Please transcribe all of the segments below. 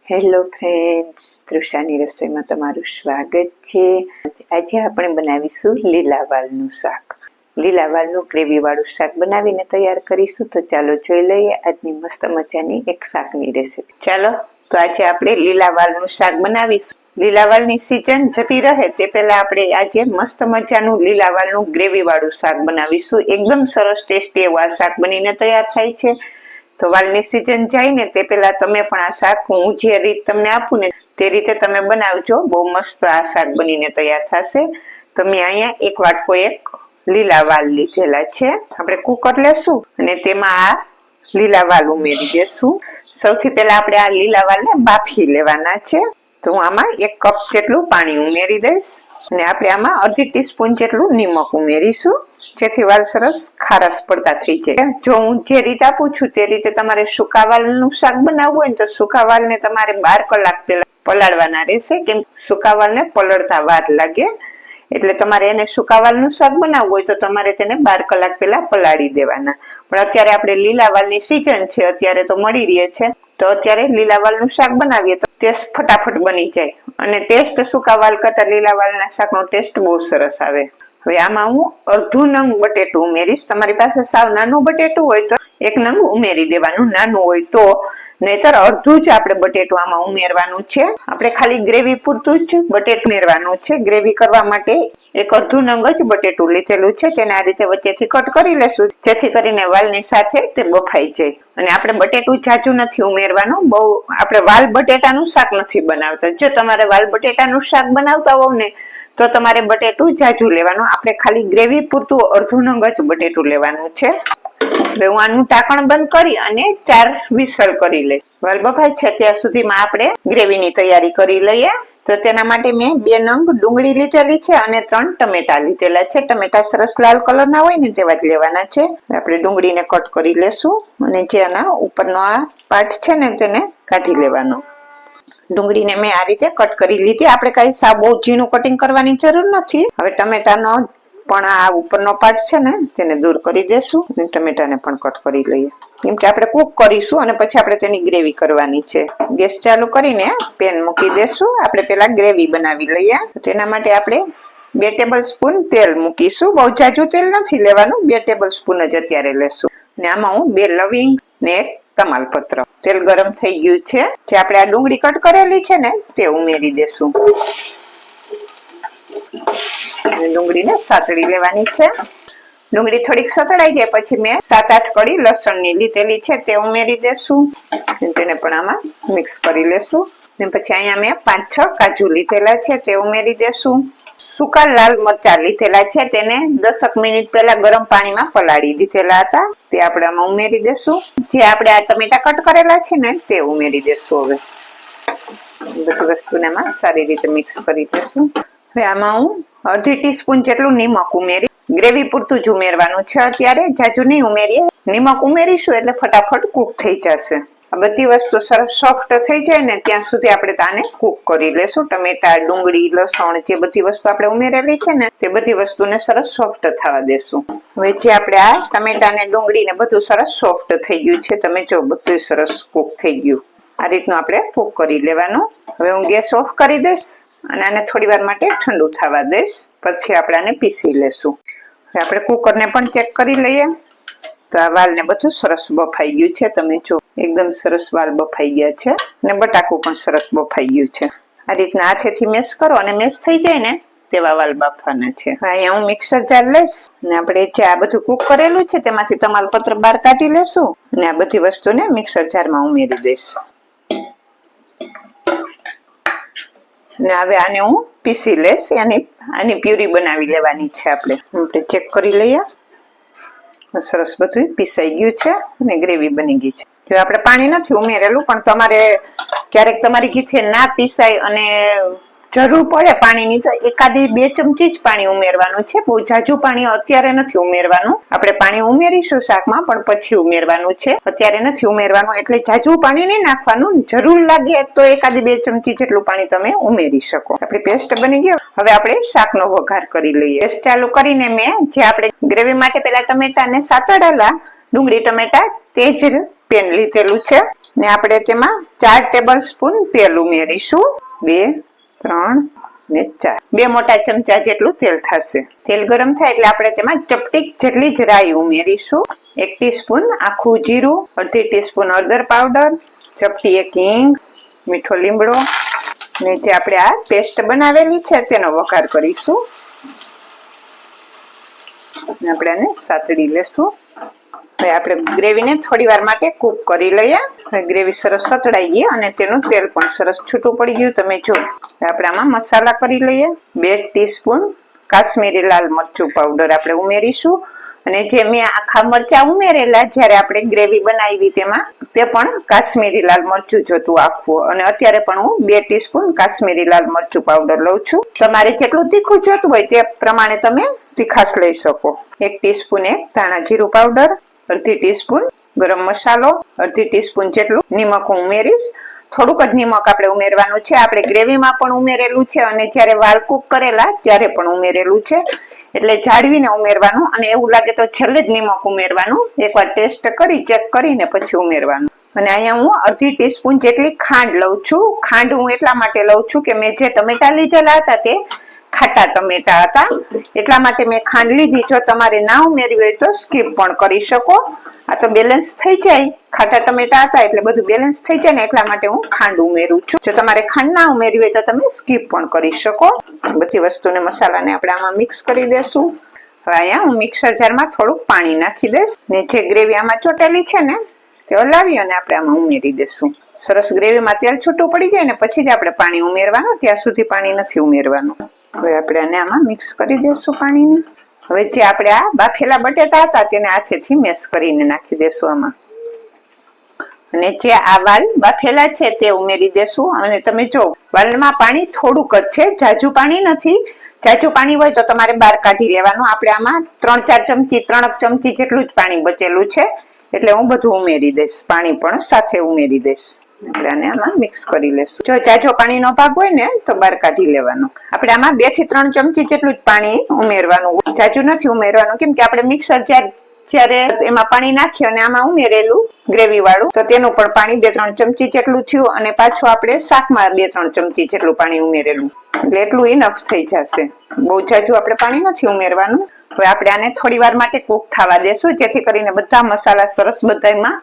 Hello friends, તૃષાની રસોઈમાં તમારું સ્વાગત છે। આજે આપણે બનાવીશું લીલા વાલનું શાક। લીલા વાલનું ગ્રેવી વાળું શાક બનાવીને તૈયાર કરીશું। તો ચાલો જોઈ લઈએ આજની મસ્ત મજાની એક શાકની રેસીપી। ચાલો તો આજે આપણે લીલા વાલનું શાક બનાવીશું। લીલા વાલની સીઝન જતી રહે તે પહેલા આપણે આજે મસ્ત મજાનું લીલા વાલનું ગ્રેવી વાળું શાક બનાવીશું। એકદમ સરસ ટેસ્ટી એવું આ શાક બનીને તૈયાર થાય છે। તો વાલની સીઝન જાય ને તે પહેલા તમે પણ આ શાક હું જે રીત તમને આપું ને તે રીતે તમે બનાવજો। બહુ મસ્ત આ શાક બનીને તૈયાર થશે। તો મેં અહીંયા એક વાટકો એક લીલા વાલ લીધેલા છે। આપણે કુકર લેશું અને તેમાં આ લીલા વાલ ઉમેરી દેશું। સૌથી પહેલા આપણે આ લીલા વાલને બાફી લેવાના છે। તો હું આમાં 1 કપ જેટલું પાણી ઉમેરી દઈશ અને આપણે આમાં અડધી ટીસ્પૂન જેટલું નિમક ઉમેરીશું, જેથી વાલ સરસ ખારસ પડતા થઈ જાય। જો હું જે રીતે આપું છું તે રીતે તમારે સૂકા વાલનું શાક બનાવવું હોય ને તો સૂકા વાલને તમારે 12 કલાક પહેલા પલાળવાના રહેશે, કેમ સૂકા વાલને પલળતા વાર લાગે। એટલે તમારે એને સૂકા વાલનું શાક બનાવવું હોય તો તમારે તેને 12 કલાક પહેલા પલાળી દેવાના। પણ અત્યારે આપણે લીલા વાલની સીઝન છે, અત્યારે તો મળી રહે છે, તો અત્યારે લીલા વાલનું શાક બનાવીએ તો ટેસ્ટ ફટાફટ બની જાય અને ટેસ્ટ સૂકા વાલ કરતા લીલા વાલના શાકનો ટેસ્ટ બહુ સરસ આવે। હવે આમાં હું અડધું નંગ બટેટું ઉમેરીશ। તમારી પાસે સાવ નાનું બટેટું હોય તો 1 નંગ ઉમેરી દેવાનું, નાનું હોય તો, નહીતર અડધું જ આપણે બટેટું આમાં ઉમેરવાનું છે। આપણે ખાલી ગ્રેવી પૂરતું જ બટેટું ઉમેરવાનું છે। ગ્રેવી કરવા માટે એક અડધું નંગ જ બટેટું લીધેલું છે, તેને આ રીતે વચ્ચેથી કટ કરી લેશું, જેથી કરીને વાલની સાથે તે બફાઈ જાય। અને આપણે બટેટું જાજુ નથી ઉમેરવાનું, બહુ આપણે વાલ બટેટાનું શાક નથી બનાવતા। જો તમારે વાલ બટેટાનું શાક બનાવતા હોવ ને તો તમારે બટેટું જાજુ લેવાનું, આપણે ખાલી ગ્રેવી પૂરતું અડધું નંગ જ બટેટું લેવાનું છે। હવે હું આનું ઢાંકણ બંધ કરી અને 4 વિસલ કરી લઈશ। વાલ બફાય છે ત્યાં સુધીમાં આપણે ગ્રેવીની તૈયારી કરી લઈએ। તો તેના માટે મેં 2 નંગ ડુંગળી લીધેલી છે અને 3 ટમેટા લીધેલા છે। ટમેટા સરસ લાલ કલરના હોય ને તેવા જ લેવાના છે। આપણે ડુંગળીને કટ કરી લેશું અને જે આના ઉપરનો આ પાર્ટ છે ને તેને કાઢી લેવાનો। ડુંગળીને મેં આ રીતે કટ કરી લીધી। આપણે કઈ સાવ બહુ ઝીણું કટિંગ કરવાની જરૂર નથી। હવે ટમેટાનો પણ આ ઉપરનો પાર્ટ છે ને તેને દૂર કરી દેશું અને ટમેટાને પણ કટ કરી લઈએ, કેમ કે આપણે કુક કરીશું અને પછી આપણે તેની ગ્રેવી કરવાની છે। ગેસ ચાલુ કરીને પેન મૂકી દેશું। આપણે પહેલા ગ્રેવી બનાવી લઈએ। તેના માટે આપણે 2 ટેબલસ્પૂન તેલ મૂકીશું। બહુ જાજુ તેલ નથી લેવાનું, 2 ટેબલસ્પૂન જ અત્યારે લેશું। અને આમાં હું 2 લવિંગ ને 1 તમાલપત્ર। તેલ ગરમ થઈ ગયું છે, જે આપણે આ ડુંગળી કટ કરેલી છે ને તે ઉમેરી દેશું। ડુંગળીને સાતળી લેવાની છે। ડુંગળી થોડીક સતળાઈ જાય પછી મેં 7-8 કળી લસણની લીધેલી છે તે ઉમેરી દેશું। તેને પણ આમાં મિક્સ કરી લેશું। અને પછી અહીંયા મેં 5-6 કાજુ લીધેલા છે તે ઉમેરી દેશું। સૂકા લાલ મરચાં લીધેલા છે, તેને 10 મિનિટ પહેલા ગરમ પાણીમાં પલાળી દીધેલા હતા, તે આપણે આમાં ઉમેરી દેશું। જે આપણે આ ટમેટા કટ કરેલા છે ને તે ઉમેરી દેશું। હવે બધી વસ્તુને આમાં સારી રીતે મિક્સ કરી દેશું। હવે આમાં હું અડધી ટીસ્પૂન જેટલું નિમક ઉમેરી, ગ્રેવી પૂરતું જ ઉમેરવાનું છે, અત્યારે જાજુ નહીં ઉમેરીએ। નિમક ઉમેરીશું એટલે ફટાફટ કૂક થઈ જશે। આ બધી વસ્તુ સરસ સોફ્ટ થઈ જાય ને ત્યાં સુધી આપણે આને કૂક કરી લેશું। ટમેટા, ડુંગળી, લસણ જે બધી વસ્તુ આપણે ઉમેરેલી છે ને તે બધી વસ્તુને સરસ સોફ્ટ થવા દેશું। હવે જે આપણે આ ટમેટા ને ડુંગળી ને બધું સરસ સોફ્ટ થઈ ગયું છે, તમે જો બધું સરસ કૂક થઈ ગયું। આ રીતનું આપણે કૂક કરી લેવાનું। હવે હું ગેસ ઓફ કરી દઈશ અને આને થોડી વાર માટે ઠંડુ થવા દઈશ, પછી આપણે આને પીસી લેશું। હવે આપણે કુકરને પણ ચેક કરી લઈએ। તો આ વાલને બધું સરસ બફાઈ ગયું છે, તમે જો એકદમ સરસ વાલ બફાઈ ગયા છે અને બટાકું પણ સરસ બફાઈ ગયું છે। આ રીતના હાથેથી મેશ કરો અને મેશ થઈ જાય ને તેવા વાલ બાફવાના છે। અહીંયા હું મિક્સર જાર લઈશ અને આપણે જે આ બધું કૂક કરેલું છે તેમાંથી તમાલપત્ર બહાર કાઢી લેશું અને આ બધી વસ્તુને મિક્સર જારમાં ઉમેરી દઈશ। અને હવે આને હું પીસી લઈશ, આની પ્યુરી બનાવી લેવાની છે। આપણે ચેક કરી લઈએ। સરસ બધું પીસાઈ ગયું છે અને ગ્રેવી બની ગઈ છે। જો આપણે પાણી નથી ઉમેરેલું, પણ તમારે ક્યારેક તમારી ઘીથી ના પીસાય અને જરૂર પડે પાણીની તો 1-2 ચમચી જ પાણી ઉમેરવાનું છે, બહુ જાજુ પાણી અત્યારે નથી ઉમેરવાનું। આપણે પાણી ઉમેરીશું શાકમાં પણ પછી ઉમેરવાનું છે, અત્યારે નથી ઉમેરવાનું। એટલે જાજુ પાણી નહીં નાખવાનું, જરૂર લાગે તો 1-2 ચમચી જેટલું પાણી તમે ઉમેરી શકો। આપણી પેસ્ટ બની ગઈ। હવે આપણે શાકનો વઘાર કરી લઈએ। ગેસ ચાલુ કરીને મેં જે આપણે ગ્રેવી માટે પેલા ટમેટાને સાતળેલા, ડુંગળી ટમેટા તે જ પેન લીધેલું છે, ને આપણે તેમાં 4 ટેબલ સ્પૂન તેલ ઉમેરીશું. 2, 3 ને 4, 2 મોટા ચમચા જેટલું તેલ થશે. તેલ ગરમ થાય એટલે આપણે તેમાં ચપટી જેટલી જ રાઈ ઉમેરીશું. 1 ટીસ્પૂન આખું જીરું, અડધી ટીસ્પૂન હળદર પાવડર, ચપટી 1 હિંગ, મીઠો લીમડો ને જે આપણે આ પેસ્ટ બનાવેલી છે તેનો વઘાર કરીશું. આપણે આને સાતળી લેશું. હવે આપણે ગ્રેવીને થોડી વાર માટે કૂક કરી લઈએ. હવે ગ્રેવી સરસ સતળાઈ ગઈ અને તેનું તેલ પણ સરસ છૂટું પડી ગયું. તમે જો આપણે આમાં મસાલા કરી લઈએ. 2 ટીસ્પૂન કાશ્મીરી લાલ મરચું પાવડર આપણે ઉમેરીશું. અને જે મેં આખા મરચા ઉમેરેલા જ્યારે આપણે ગ્રેવી બનાવી તેમાં, તે પણ કાશ્મીરી લાલ મરચું જોતું આખું. અને અત્યારે પણ હું 2 ટીસ્પૂન કાશ્મીરી લાલ મરચું પાવડર લઉં છું. તમારે જેટલું તીખું જોતું હોય તે પ્રમાણે તમે તીખાશ લઈ શકો. 1 ટીસ્પૂન ધાણા જીરું પાવડર, અડધી ટીસ્પૂન ગરમ મસાલો, અડધી ટીસ્પૂન જેટલું નિમક હું ઉમેરીશ. થોડુંક જ નિમક આપણે ઉમેરવાનું છે. આપણે ગ્રેવીમાં પણ ઉમેરેલું છે અને જ્યારે વાળ કૂક કરેલા ત્યારે પણ ઉમેરેલું છે, એટલે જાળવીને ઉમેરવાનું. અને એવું લાગે તો છેલ્લે જ નિમક ઉમેરવાનું. એકવાર ટેસ્ટ કરી ચેક કરીને પછી ઉમેરવાનું. અને અહીંયા હું અડધી ટીસ્પૂન જેટલી ખાંડ લઉં છું. ખાંડ હું એટલા માટે લઉં છું કે મેં જે ટમેટા લીધેલા હતા તે ખાટા ટમેટા હતા, એટલા માટે મેં ખાંડ લીધી. જો તમારે ના ઉમેરવી હોય તો સ્કીપ પણ કરી શકો. આ તો બેલેન્સ થઈ જાય, ખાટા ટમેટા હતા એટલે બધું બેલેન્સ થઈ જાય ને એટલા માટે હું ખાંડ ઉમેરું છું. જો તમારે ખાંડ ના ઉમેરવી હોય તો તમે સ્કીપ પણ કરી શકો. બધી વસ્તુને મસાલાને આપણે આમાં મિક્સ કરી દેશું. હવે અહીંયા હું મિક્સર જારમાં થોડુંક પાણી નાખી દઈશ ને જે ગ્રેવી આમાં ચોટેલી છે ને તે હલાવી અને આપણે આમાં ઉમેરી દેશું. સરસ ગ્રેવીમાં તેલ છૂટું પડી જાય ને પછી જ આપણે પાણી ઉમેરવાનું, ત્યાં સુધી પાણી નથી ઉમેરવાનું. હવે આપણે આને આમાં મિક્સ કરી દેશું પાણીને. હવે જે આપણે આ બાફેલા બટેટા હતા તેને હાથેથી મેશ કરીને નાખી દેશું આમાં. અને જે આ વાલ બાફેલા છે તે ઉમેરી દેશું. અને તમે જો વાલમાં પાણી થોડુંક જ છે, જાજુ પાણી નથી. જાજુ પાણી હોય તો તમારે બહાર કાઢી લેવાનું. આપણે આમાં 3-4 ચમચી 3 ચમચી જેટલું જ પાણી બચેલું છે, એટલે હું બધું ઉમેરી દઈશ. પાણી પણ સાથે ઉમેરી દઈશ. આપણે આને આમાં મિક્સ કરી લેશું. જો જાજો પાણીનો ભાગ હોય ને તો બહાર કાઢી લેવાનું. આપણે આમાં 2 થી 3 ચમચી જેટલું જ પાણી ઉમેરવાનું, જાજુ નથી ઉમેરવાનું. કેમ કે આપણે મિક્સર જ્યારે એમાં પાણી નાખી અને આમાં ઉમેરેલું ગ્રેવી વાળું તો તેનું પણ પાણી 2-3 ચમચી જેટલું થયું. અને પાછું આપણે શાકમાં 2-3 ચમચી જેટલું પાણી ઉમેરેલું, એટલે એટલું ઇનફ થઈ જશે. બહુ જાજુ આપણે પાણી નથી ઉમેરવાનું. હવે આપણે આને થોડી વાર માટે કૂક થવા દેશું, જેથી કરીને બધા મસાલા સરસ બધામાં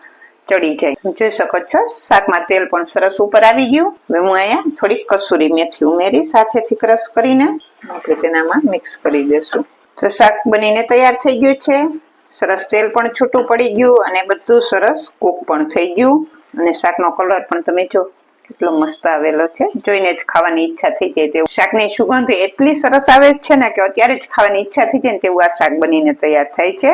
ચડી જાય. જોઈ શકો છો શાકમાં તેલ પણ સરસ ઉપર આવી ગયું. હવે હું અહીંયા થોડીક કસૂરી મેથી ઉમેરી સાથેથી ક્રશ કરીને આપણે તેનામાં મિક્સ કરી દેશું. તો શાક બનીને તૈયાર થઈ ગયું છે. સરસ તેલ પણ છૂટું પડી ગયું અને બધું સરસ કૂક પણ થઈ ગયું. અને શાકનો કલર પણ તમે જો કેટલો મસ્ત આવેલો છે, જોઈને જ ખાવાની ઈચ્છા થઈ જાય તેવું. શાકની સુગંધ એટલી સરસ આવે છે ને કે અત્યારે જ ખાવાની ઈચ્છા થઈ જાય ને તેવું આ શાક બનીને તૈયાર થાય છે.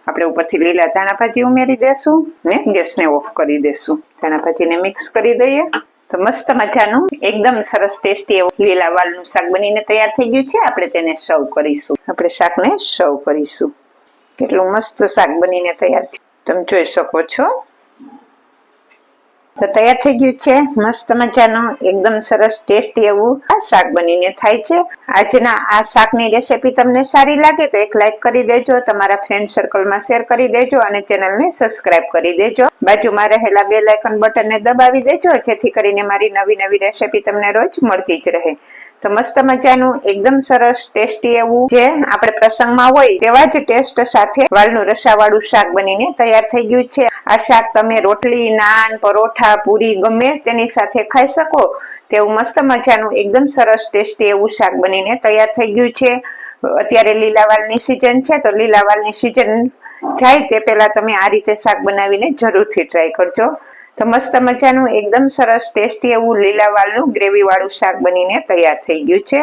આપણે ઉપરથી લીલા ધાણા ભાજી ઉમેરી દેશું ને ગેસને ઓફ કરી દેશું. ધાણા ભાજીને મિક્સ કરી દઈએ તો મસ્ત મજાનું એકદમ સરસ ટેસ્ટી એવું લીલા વાલનું શાક બનીને તૈયાર થઈ ગયું છે. આપણે તેને સર્વ કરીશું. આપણે શાકને સર્વ કરીશું. કેટલું મસ્ત શાક બનીને તૈયાર થયું તમે જોઈ શકો છો. તો તૈયાર થઈ ગયું છે મસ્ત મજાનું એકદમ સરસ ટેસ્ટી એવું આ શાક બનીને થાય છે. આજના આ શાકની રેસીપી તમને સારી લાગે તો એક લાઈક કરી દેજો, તમારા ફ્રેન્ડ સર્કલમાં શેર કરી દેજો અને ચેનલને સબસ્ક્રાઇબ કરી દેજો. બાજુમાં રહેલા બેલ આઇકન બટનને દબાવી દેજો, જેથી કરીને મારી નવી નવી રેસીપી તમને રોજ મળતી જ રહે. તો મસ્ત મજાનું એકદમ સરસ ટેસ્ટી એવું જે આપણે પ્રસંગમાં હોય તેવા જ ટેસ્ટ સાથે વાલનું રસાવાળું શાક બનીને તૈયાર થઈ ગયું છે. આ શાક તમે રોટલી, નાન, પરોઠા, પૂરી ગમે તેની સાથે ખાઈ શકો તેવું મસ્ત મજાનું એકદમ સરસ ટેસ્ટી એવું શાક બનીને તૈયાર થઈ ગયું છે. અત્યારે લીલા વાલની સિઝન છે, તો લીલા વાલની સિઝન જાય તે પહેલા તમે આ રીતે શાક બનાવીને જરૂરથી ટ્રાય કરજો. તો મસ્ત મજાનું એકદમ સરસ ટેસ્ટી એવું લીલા વાલનું ગ્રેવી વાળું શાક બનીને તૈયાર થઈ ગયું છે.